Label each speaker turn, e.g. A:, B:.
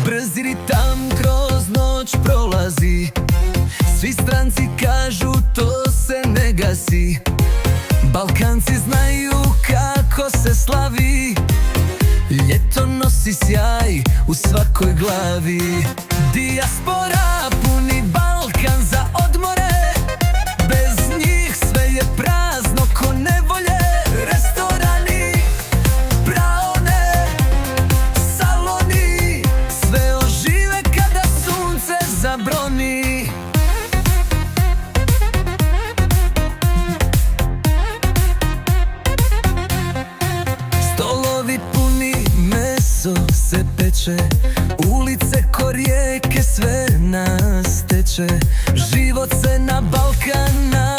A: Brzi ritam kroz noć prolazi, svi stranci kažu to se ne gasi. Balkanci znaju kako se slavi, ljeto nosi sjaj u svakoj glavi. Dijaspora puni Balkan za odmore, bez njih sve je prazno ko nevolje. Restorani, praone, saloni, sve ožive kada sunce zabroni. Stolovi puni, meso se peče, ulice ko rijeke sve nas teče. Život se na Balkan